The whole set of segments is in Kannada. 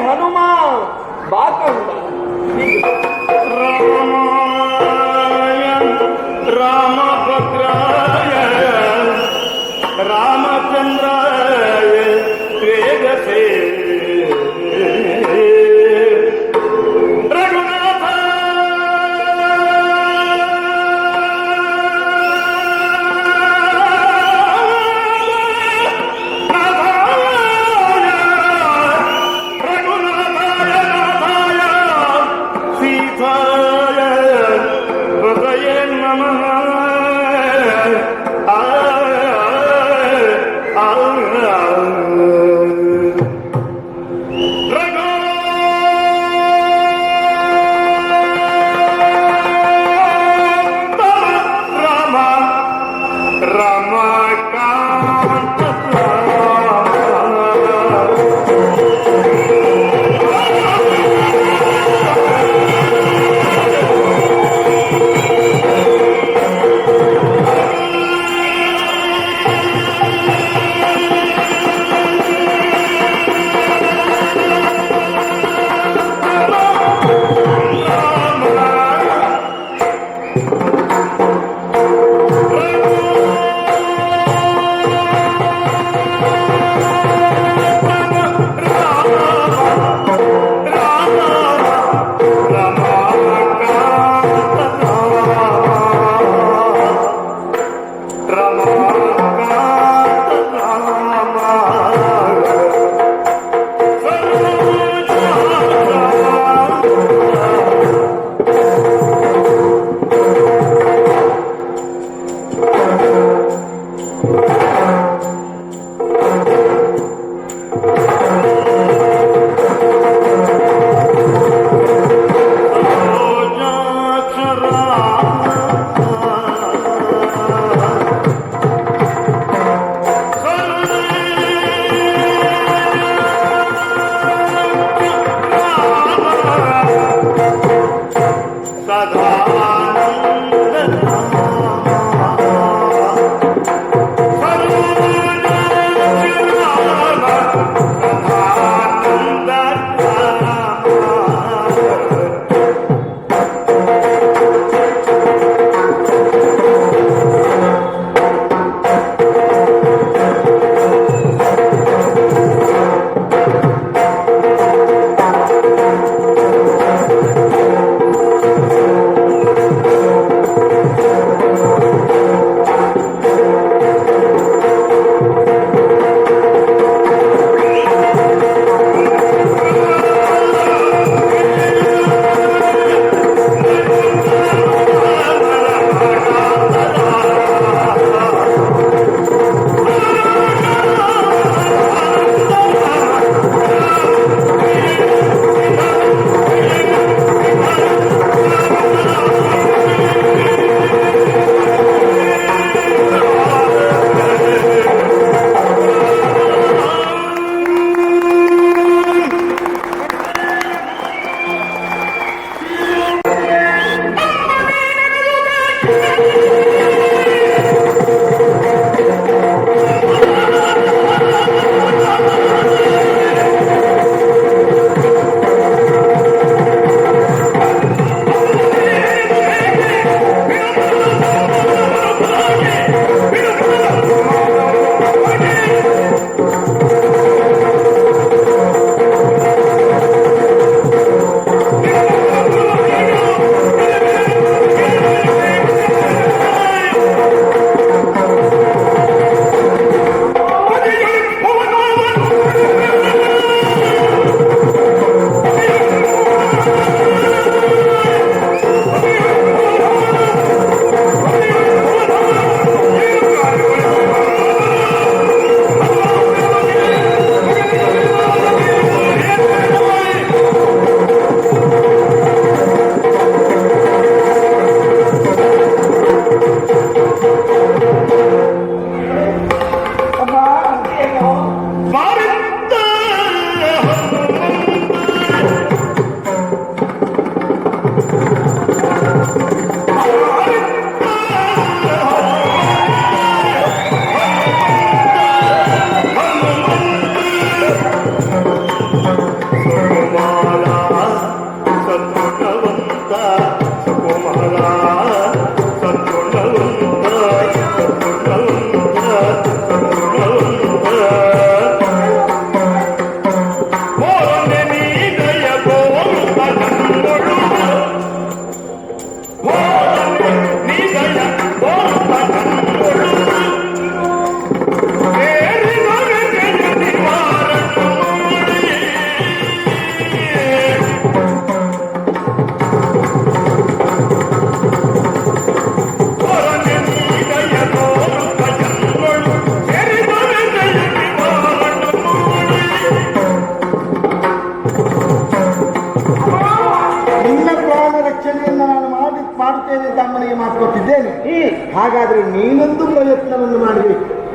ಹನುಮ ಬಾಕಂದ ರಾಮಭದ್ರಾಯ ರಾಮಚಂದ್ರಾಯ ವೇದಸೇ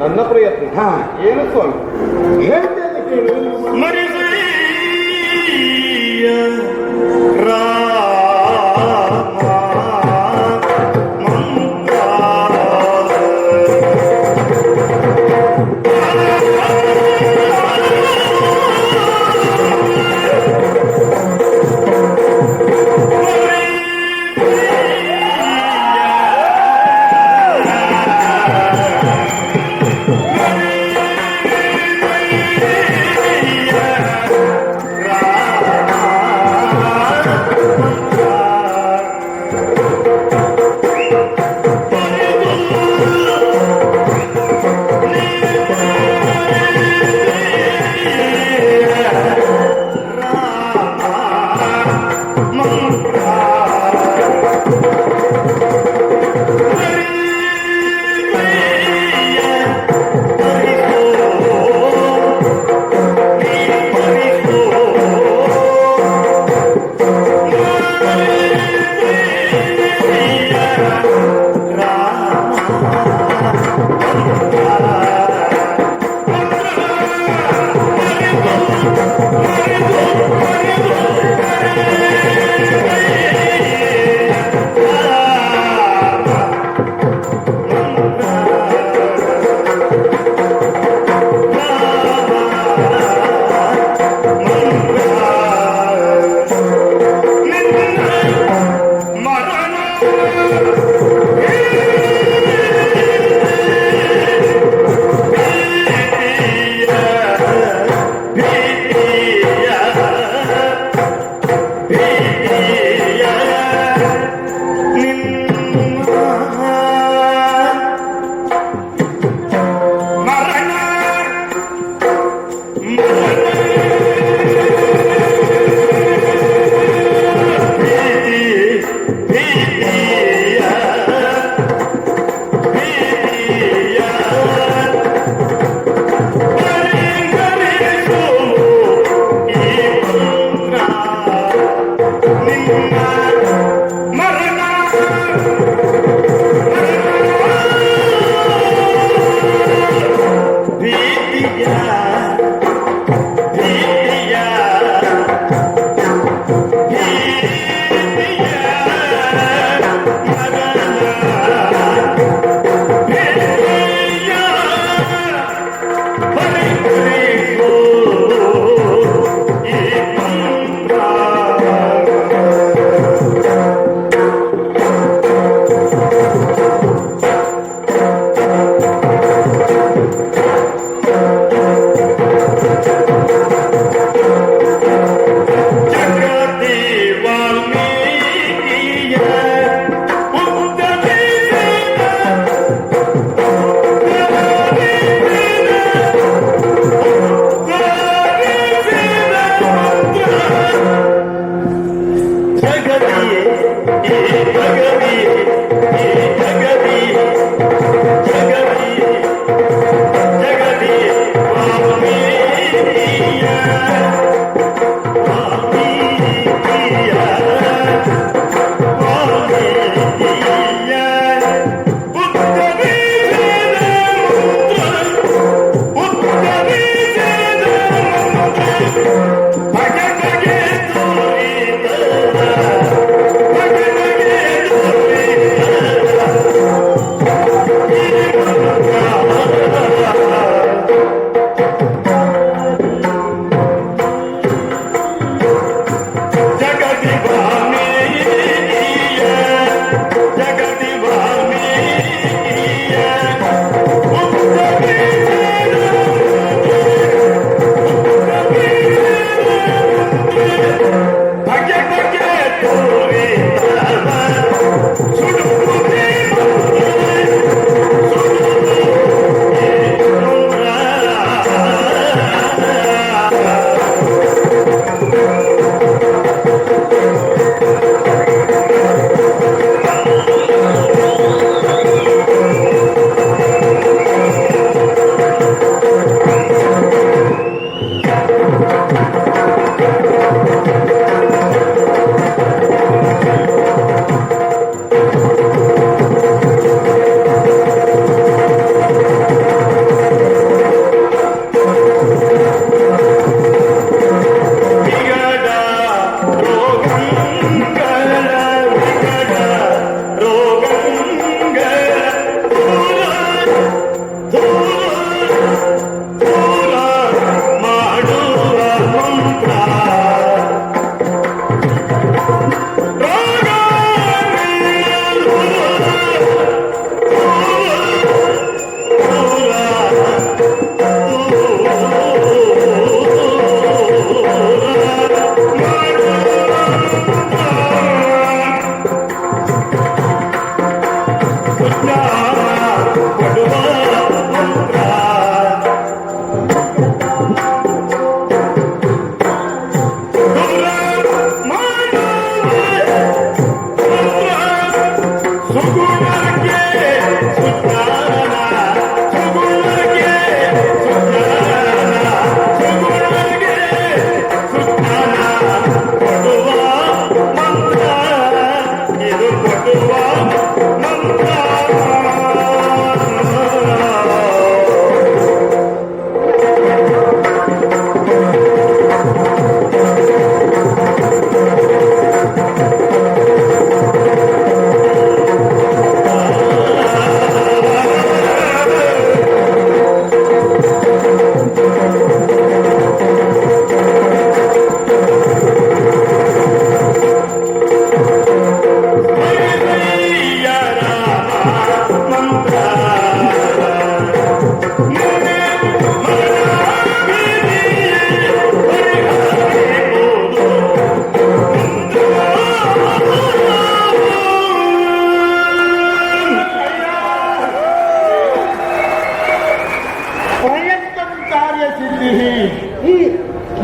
ನನ್ನ ಪ್ರಯತ್ನ ಹಾ. ಏನು ಸ್ವಾಮಿ? ಹೇಳ್ತೇನೆ ಕೇಳು. ಸ್ಮರಿಸಯ್ಯ ರಾಮ ಮಂತ್ರ ರಾಮ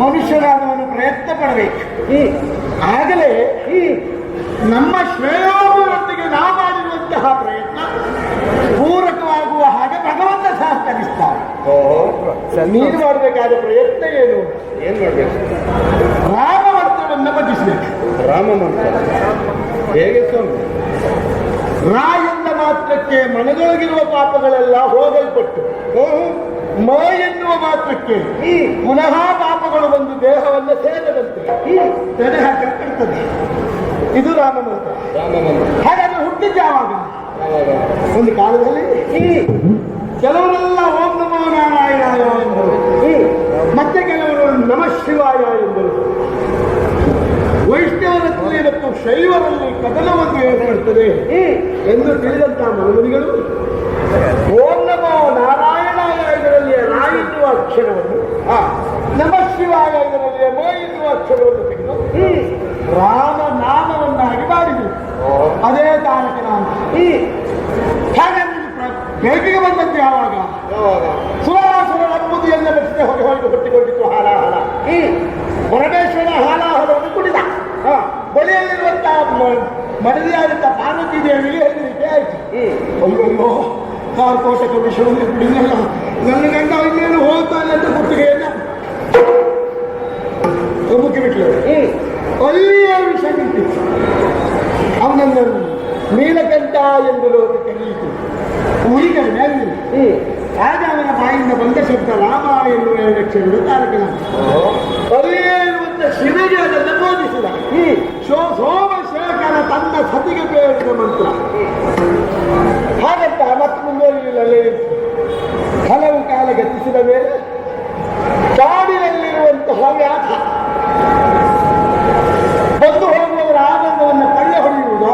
ಮನುಷ್ಯನಾದವನು ಪ್ರಯತ್ನ ಪಡಬೇಕು. ಆಗಲೇ ನಮ್ಮ ಶ್ರೇಯೋಭಿವೃದ್ಧಿಗೆ ನಾವು ಮಾಡಿರುವಂತಹ ಪ್ರಯತ್ನ ಪೂರಕವಾಗುವ ಹಾಗೆ ಭಗವಂತ ಸಹಕರಿಸ್ತಾರೆ. ನೀನು ಮಾಡಬೇಕಾದ ಪ್ರಯತ್ನ ಏನು? ಏನ್ ಮಾಡ್ಬೇಕು? ರಾಮ ಮಂತ್ರವನ್ನು ಭಜಿಸಬೇಕು. ರಾಮ ಮಂತ್ರ ಹೇಗೆ ಸ್ವಾಮಿ? ರಾ ಎಂದ ಮಾತ್ರಕ್ಕೆ ಮನದೊಳಗಿರುವ ಪಾಪಗಳೆಲ್ಲ ಹೋಗಲ್ಪಟ್ಟು ಮ ಎನ್ನುವ ಮಾತ್ರಕ್ಕೆ ಪುನಃ ಪಾಪಗಳು ಬಂದು ದೇಹವನ್ನು ಸೇರದಂತೆ ತಡೆ ಹಾಕಲ್ಪಡ್ತದೆ. ಇದು ರಾಮ ಮಂತ್ರ. ರಾಮ ಮಂತ್ರ ಹಾಗಾದ್ರೆ ಹುಟ್ಟಿದ್ದ ಯಾವಾಗ? ಯಾವಾಗ? ಒಂದು ಕಾಲದಲ್ಲಿ ಕೆಲವರೆಲ್ಲ ಓಂ ನಮೋ ನಾರಾಯಣಾಯ ಎಂದರು, ಮತ್ತೆ ಕೆಲವರು ನಮಃ ಶಿವಾಯ ಎಂದರು. ವೈಷ್ಣವರಲ್ಲಿ ಮತ್ತು ಶೈವರಲ್ಲಿ ಕದನವನ್ನು ಏರ್ಪಡುತ್ತದೆ ಎಂದು ತಿಳಿದಂತಹ ಮನಮನಿಗಳು ಓಂ ನಮೋ ನಾರಾಯಣಾಯ ಇದರಲ್ಲಿ ರಾ ಎನ್ನುವ ಅಕ್ಷರವನ್ನು, ನಮಃ ಶಿವಾಯ ಇದರಲ್ಲಿ ಮ ಎನ್ನುವ ಅಕ್ಷರವನ್ನು ತೆಗೆದು ರಾಮ ನಾಮವನ್ನಾಗಿ ಮಾಡಿದರು. ಅದೇ ತಾರಕ ನಾಮ. ಹಾಗಾಗಿ ಬೇಕಿಗೆ ಬಂದದ್ದು ಯಾವಾಗ? ಸುರಾಸುರ ನಂಬುದು ಎಲ್ಲ ಬೆಟ್ಟಿಗೆ ಹೊಗೆ ಹೊರಗೆ ಹುಟ್ಟಿಕೊಂಡಿತ್ತು ಹಾಲಾಹಲ. ಪರಮೇಶ್ವರ ಹಾಲಾಹಲವನ್ನು ಕುಡಿದ. ಬಳಿಯಲ್ಲಿರುವಂತಹ ಮಡದಿಯಾದಂತಹ ಪಾರ್ವತಿ ದೇವಿಗೆ ಹೆದರಿಕೆ ಆಯ್ತು. ಅಯ್ಯೋ ಕಾರ್ಕೋಟಕ ವಿಷಯವನ್ನು ಕುಡಿದಲ್ಲ, ನನ್ನ ಗಂಡ ಇನ್ನೇನು ಹೋಗ್ತಾನೆ ಅಂತ ಗುತ್ತಿಗೆಯನ್ನ ಮುಕ್ಕಿ ಬಿಟ್ಲು. ಅಲ್ಲಿಯೇ ವಿಷ ನಿಂತಿತ್ತು. ಅವನನ್ನು ನೀಲಕಂಠ ಎಂದು ಲೋಕ ಕರೆಯಿತು. ಉಳಿಗಳ ಮೇಲೆ ಆಗ ಅವನ ಬಾಯಿಂದ ಬಂದ ಶಬ್ದ ರಾಮ ಎನ್ನುವ 2 ಅಕ್ಷರಗಳು ತಾರಕನ. ಅಲ್ಲಿಯೇ ಇರುವಂತ ಶಿವಗೆ ಅದನ್ನು ಬೋಧಿಸಿದ. ಸೋಮಶೇಖರ ತನ್ನ ಸತಿಗೆ ಬೇಡಿದ ಮಂತ್ರ. ಹಾಗಂತ ಮತ್ತೆ ಮುಂದುವರಿಯಲೇ ಹಲವು ಕಾಲ ಗತಿಸಿದ ಮೇಲೆ ಕಾಡಿನಲ್ಲಿರುವಂತಹ ವ್ಯಾಧ ಬಂದು ಹೋಗುವವರ ಆನಂದವನ್ನು ಕೊಳ್ಳೆ ಹೊಡೆಯುವುದೋ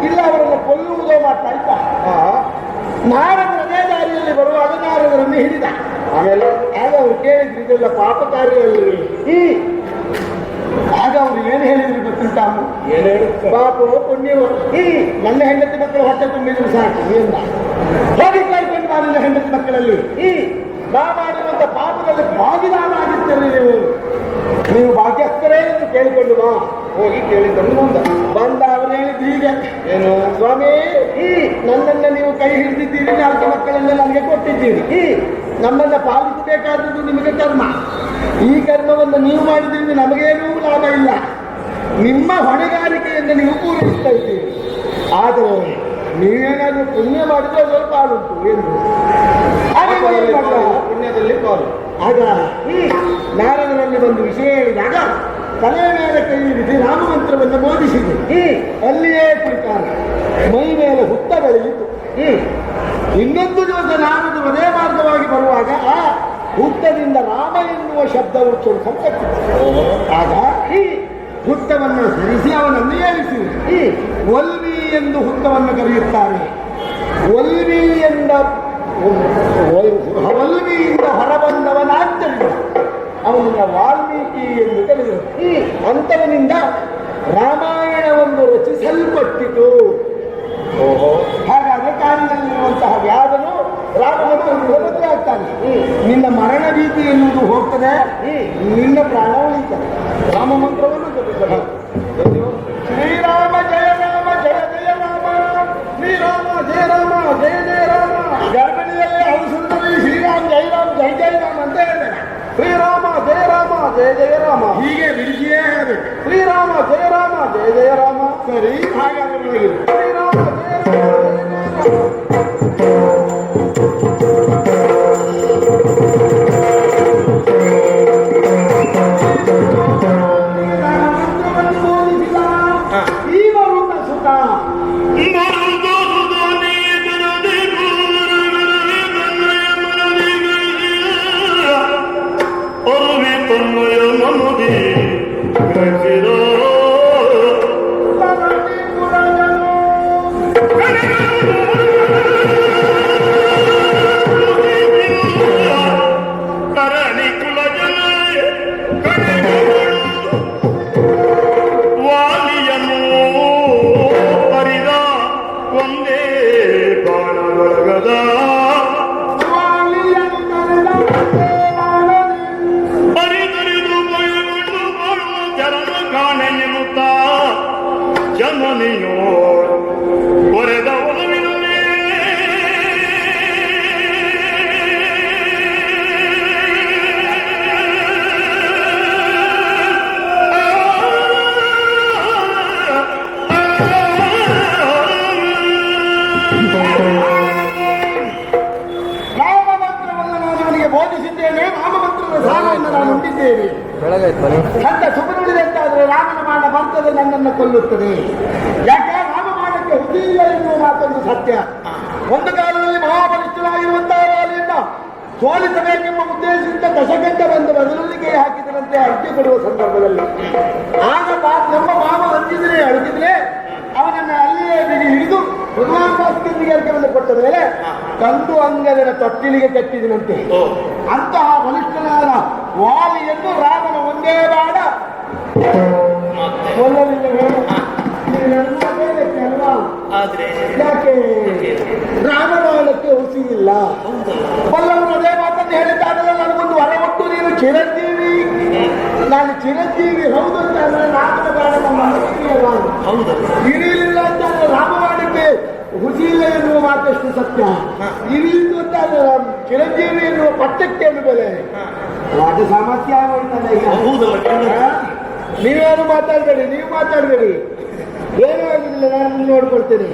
ಇಲ್ಲ ಅವರನ್ನು ಕೊಲ್ಲುವುದೋ ಮಾಡ್ತಾ ಇದ್ದ. ನಾರದರ ಅದೇ ದಾರಿಯಲ್ಲಿ ಬರುವಾಗ ನಾರದರನ್ನು ಹಿಡಿದ. ಆಮೇಲೆ ಆಗ ಅವರು ಕೇಳಿದ್ರು, ಇದೆಲ್ಲ ಪಾಪ ಕಾರ್ಯದಲ್ಲಿ. ಆಗ ಅವರು ಏನು ಹೇಳಿದ್ರು ಗೊತ್ತುಂಟ? ಪಾಪವೋ ಪುಣ್ಯವೋ, ನನ್ನ ಹೆಂಡತಿ ಮಕ್ಕಳು ಹೊಟ್ಟೆ ತುಂಬಿದ್ರು ಸಾಕು ಎಂದ. ಹೋಗಿ ಕರ್ಕೊಂಡು ಬಾ ನನ್ನ ಹೆಂಡತಿ ಮಕ್ಕಳಲ್ಲಿ ನಾ ಮಾಡಿರುವಂತ ಪಾಪದಲ್ಲಿ ಭಾಗಿದಾರಾಗಿರ್ತೀರಿ ನೀವು ಭಾಗ್ಯಸ್ಥರೇ ಎಂದು ಕೇಳಿಕೊಂಡು ಬಾ. ಹೋಗಿ ಕೇಳಿಕೊಂಡು ಬಂದ ಅವರು ಹೇಳಿದ್ರು ಹೀಗೆ, ಏನು ಸ್ವಾಮಿ, ನನ್ನನ್ನ ನೀವು ಕೈ ಹಿಡಿದಿದ್ದೀರಿ, 4 ಮಕ್ಕಳನ್ನ ನನಗೆ ಕೊಟ್ಟಿದ್ದೀರಿ, ನಮ್ಮನ್ನ ಪಾಲಿಸಬೇಕಾದದ್ದು ನಿಮಗೆ ಕರ್ಮ. ಈ ಕರ್ಮವನ್ನು ನೀವು ಮಾಡಿದ್ರಿಂದ ನಮಗೇನೂ ಲಾಭ ಇಲ್ಲ. ನಿಮ್ಮ ಹೊಣೆಗಾರಿಕೆಯನ್ನು ನೀವು ಪೂರೈಸ್ತಾ ಇದ್ದೀರಿ. ಆದರೆ ನೀವೇನಾದ್ರೂ ಪುಣ್ಯ ಮಾಡಿದ್ರೆ ಸ್ವಲ್ಪ ಆಡುಂಟು ಎಂದು ಪುಣ್ಯದಲ್ಲಿ ಪಾಲು. ಆಗ ನಾರದರಲ್ಲಿ ಒಂದು ವಿಷಯ ಹೇಳಿದಾಗ ತಲೆಯ ಮೇಲೆ ಕೈ ಇರಿಸಿ ರಾಮಮಂತ್ರವನ್ನು ಬೋಧಿಸಿದೆ. ಅಲ್ಲಿಯೇ ಕುರಿತಾನೆ ಮೈ ಮೇಲೆ ಹುತ್ತ ಬೆಳೆಯಿತು. ಇನ್ನೊಂದು ದಿವಸ ನಾರದು ಅದೇ ಮಾರ್ಗವಾಗಿ ಬರುವಾಗ ಆ ಹುತ್ತದಿಂದ ರಾಮ ಎನ್ನುವ ಶಬ್ದವು ಸಂಕಟ್ಟಿತು. ಆಗ ಹುತ್ತವನ್ನು ಸರಿಸಿ ಅವನನ್ನು ಏರಿಸಿ ವಲ್ಮಿ ಎಂದು ಹುತ್ತವನ್ನು ಕರೆಯುತ್ತಾರೆ. ವಲ್ಮಿಯಿಂದ ಹೊರಬಂದವನಾದ್ದರಿಂದ ಅವನನ್ನ ವಾಲ್ಮೀಕಿ ಎಂದು ಕರೆದರು. ಅಂತವನಿಂದ ರಾಮಾಯಣವನ್ನು ರಚಿಸಲ್ಪಟ್ಟಿತು. ಹಾಗಾದ್ರೆ ಕಾಡಿನಲ್ಲಿರುವಂತಹ ವ್ಯಾಧನು ರಾಮಮಂತ್ರದಿಂದ ಮದುವೆ ಆಗ್ತಾನೆ. ನಿನ್ನ ಮರಣ ಭೀತಿ ಎನ್ನುವುದು ಹೋಗ್ತದೆ, ನಿನ್ನ ಪ್ರಾಣ ಉಳಿತಾನೆ. ರಾಮ ಮಂತ್ರವನ್ನು ಜಪಿಸಲು ಶ್ರೀರಾಮ ಜಯ ರಾಮ ಜಯ ಜಯ ರಾಮ, ಶ್ರೀರಾಮ ಜಯ ರಾಮ ಜಯ ಜಯ ರಾಮ. ಗರ್ಭಿಣಿಯಲ್ಲಿ ಔಷಧದಲ್ಲಿ ಶ್ರೀರಾಮ್ ಜಯ ರಾಮ್ ಜಯ ಜಯ ರಾಮ್ ಅಂತ ಹೇಳಿದೆ. ಶ್ರೀರಾಮ ಜಯ ರಾಮ ಜಯ ಜಯ ರಾಮ ಹೀಗೆ ಬಿಡಿಸಿಯೇ ಹೇಳಬೇಕು. ಶ್ರೀರಾಮ ಜಯ ರಾಮ ಜಯ ಜಯ ರಾಮ. ಸರಿ, ಹಾಗಾದ್ರೆ ಶ್ರೀರಾಮ ಜಯ ರಾಮ ಜಯ ಜಯ ಪರಿದರಿದು ಅನ್ನವನ್ನು ನಾನು ಉಂಡಿದ್ದೇನೆ. ಅಂತ ಶುಭ ನುಡಿದಂತಾದ್ರೆ ರಾಮನ ಬಾಣ ಬರ್ತದೆ, ನನ್ನನ್ನು ಕೊಲ್ಲುತ್ತದೆ. ಯಾಕೆ ರಾಮಬಾಣಕ್ಕೆ ಹುಸಿ ಇಲ್ಲ ಎನ್ನುವ ಮಾತೊಂದು ಸತ್ಯ. ಒಂದು ಕಾಲದಲ್ಲಿ ಮಹಾಬಲಿಷ್ಠರಾಗಿರುವಂತಹ ರಾಲಿಯನ್ನ ಸೋಲಿಸಬೇಕೆಂಬ ಉದ್ದೇಶದಿಂದ ದಶಗಂಡ ಬಂದು ಬದಲಿಗೆ ಹಾಕಿದರಂತೆ ಅರ್ಜಿ ಕೊಡುವ ಸಂದರ್ಭದಲ್ಲಿ ಆಗ ನಮ್ಮ ಮಾವ ಅಂಜಿದ್ರೆ ಅಳುತ್ತಿದ್ರೆ ಅವನನ್ನು ಅಲ್ಲಿಯೇ ಬಿಗಿ ಹಿಡಿದು ಭಗವಾನ್ ಭಾಸ್ಕರನಿಗೆ ಅರ್ಕವನ್ನು ಕೊಟ್ಟ ಮೇಲೆ ಕಂದು ಅಂಗದನ ತೊಟ್ಟಿಲಿಗೆ ಕಟ್ಟಿದನಂತೆ. ಅಂತಹ ಬಲಿಷ್ಠನಾದ ವಾಲಿಯನ್ನು ರಾಮನ ಒಂದೇ ಬಾಣ ಕೊಲ್ಲಲಿಲ್ಲ. ಯಾಕೆ ರಾಮಬಾಣಕ್ಕೆ ಹುಸಿ ಇಲ್ಲ. ಬಲ್ಲವನು ಅದೇ ಮಾತನ್ನು ಹೇಳಿದ್ದಾಗಲ್ಲ, ನನಗೊಂದು ವರ ಒಟ್ಟು ನೀನು ಚಿರಂಜೀವಿ. ನಾನು ಚಿರಂಜೀವಿ ಹೌದು ಅಂತ ಅಂದ್ರೆ ರಾಮನ ಬಾಣ ಇರಲಿಲ್ಲ ಅಂತ ರಾಮಬಾಣಕ್ಕೆ ಹುಸಿ ಇಲ್ಲ ಎನ್ನುವ ಮಾತಷ್ಟು ಸತ್ಯ. ಇರಿಯಿತು ಅಂತ ಚಿರಂಜೀವಿ ಎನ್ನುವ ಪಟ್ಟಕ್ಕೆ ಬೆಲೆ ಅದು ಸಾಮರ್ಥ್ಯ ಆಗೋಯ್ತಲ್ಲ. ಈಗ ನೀವೇನು ಮಾತಾಡಬೇಡಿ, ನೀವು ಮಾತಾಡಬೇಡಿ, ಏನೂ ಆಗಿಲ್ಲ, ನಾನು ನೋಡ್ಕೊಳ್ತೇನೆ.